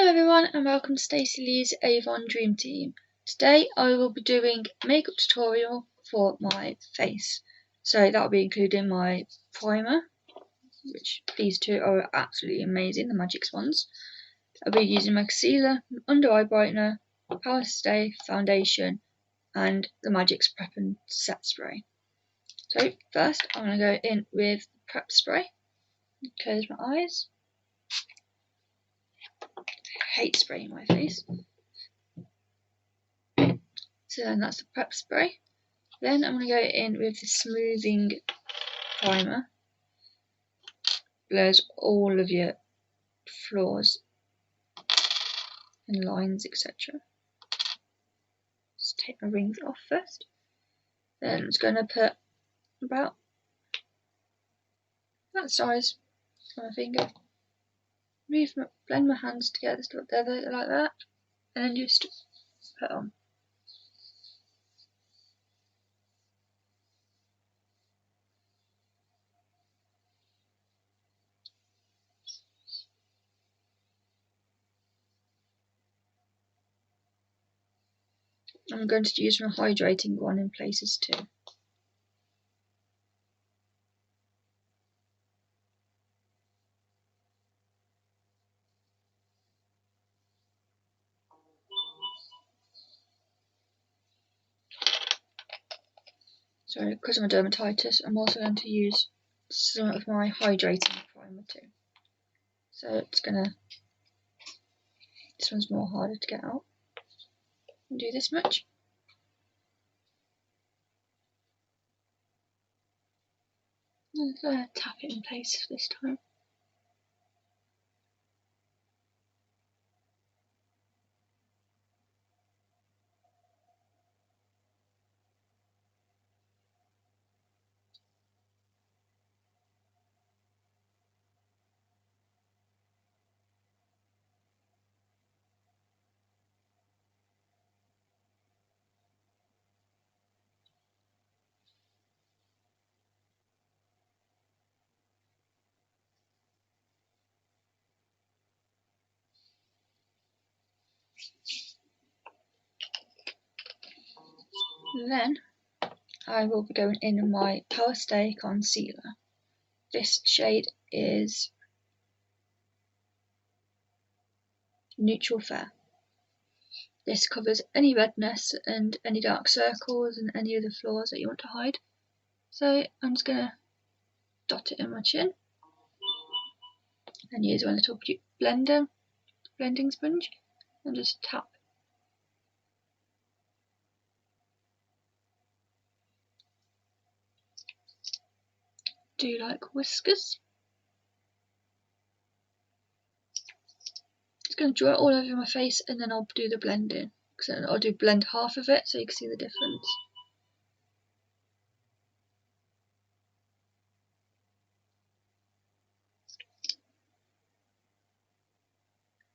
everyone and welcome to Stacey-Leigh's Avon Dream Team. Today I will be doing a makeup tutorial for my face. So that will be including my primer, which these two are absolutely amazing, the Magix ones. I'll be using my concealer, under eye brightener, power stay, foundation and the Magix Prep and Set Spray. So first I'm going to go in with Prep Spray, close my eyes. I hate spraying my face. So then that's the Prep Spray. Then I'm going to go in with the smoothing primer. Blurs all of your flaws and lines, etc. Just take my rings off first. Then I'm just going to put about that size on my finger. Blend my hands together like that, and then just put on. I'm going to use my hydrating one in places too. So because of my dermatitis, I'm also going to use some of my hydrating primer too. So it's gonna, this one's more harder to get out. I'll do this much. I'm gonna tap it in place this time. Then I will be going in with my Power Stay Concealer. This shade is Neutral Fair. This covers any redness and any dark circles and any other flaws that you want to hide. So I'm just going to dot it in my chin and use my little blending sponge and just tap. Do you like whiskers? Just going to draw it all over my face and then I'll do the blending. Because I'll blend half of it so you can see the difference.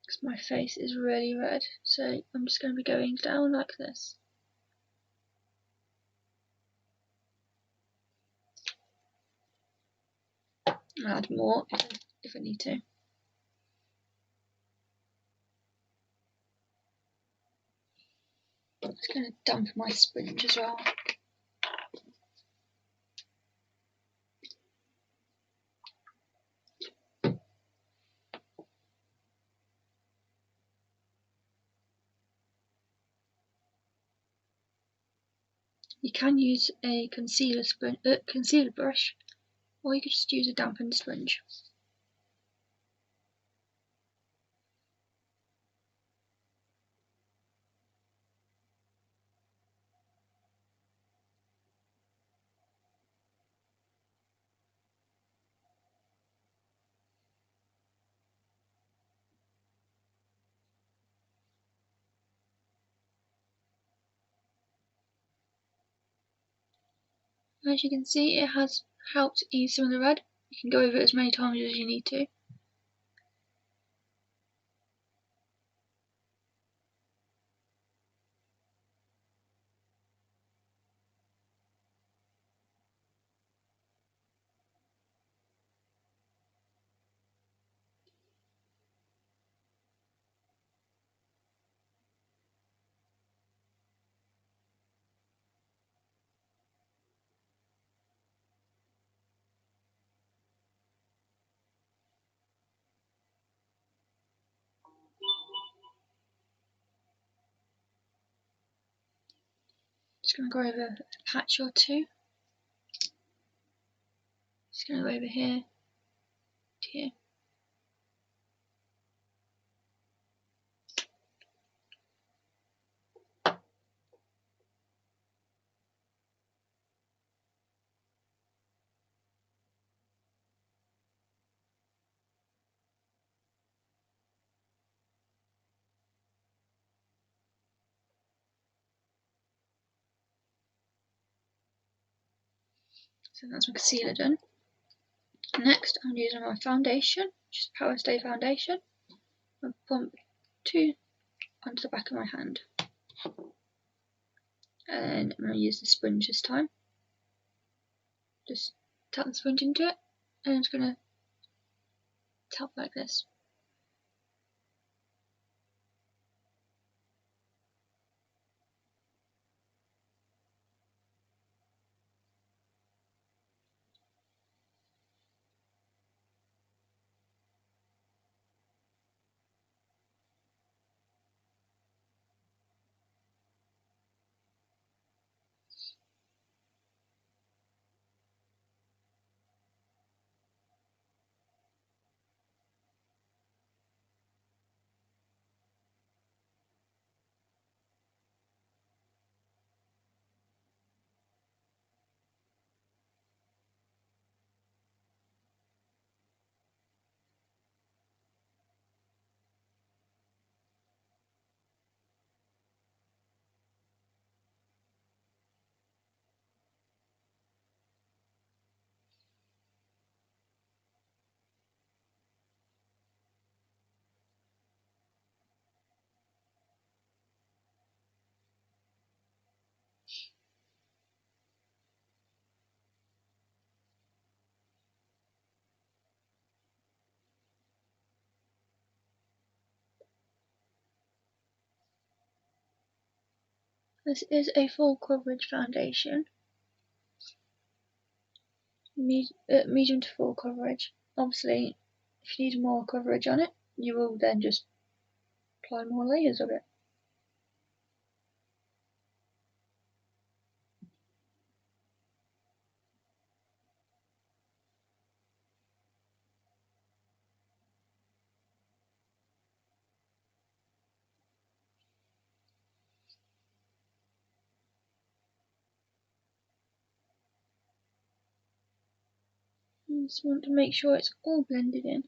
Because my face is really red, so I'm just going to be going down like this. I'll add more if I need to. I'm just going to dump my sponge as well. You can use a concealer brush, or you could just use a dampened sponge. As you can see, it has helped ease some of the red. You can go over it as many times as you need to. Just going to go over a patch or two. Just going to go over here to here. So that's my concealer done. Next, I'm using my foundation, which is Power Stay foundation. I'll pump 2 onto the back of my hand. And I'm going to use the sponge this time. Just tap the sponge into it, and it's going to tap like this. This is a full coverage foundation, medium to full coverage. Obviously, if you need more coverage on it, you will then just apply more layers of it. You just want to make sure it's all blended in.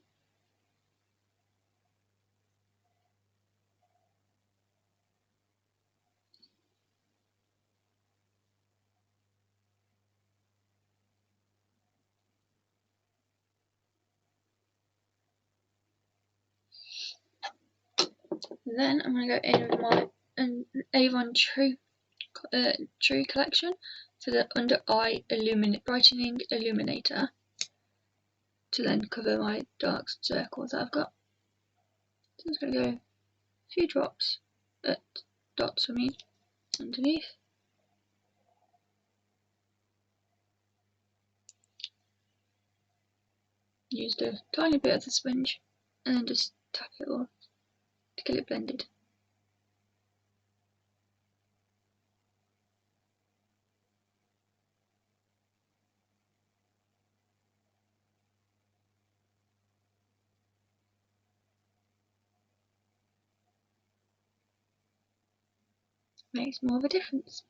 Then I'm going to go in with my Avon True collection for the under eye brightening illuminator, to then cover my dark circles that I've got. So I'm just going to go a few drops, dots underneath. Used a tiny bit of the sponge and then just tap it all to get it blended. Makes more of a difference.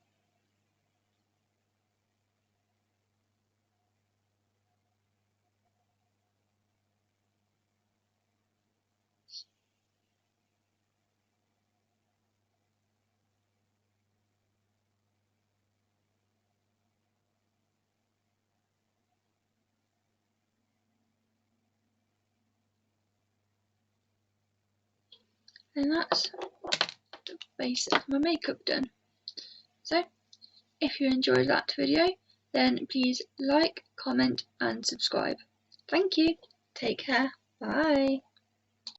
And that's the base of my makeup done. So if you enjoyed that video, then please like, comment and subscribe. Thank you. Take care. Bye.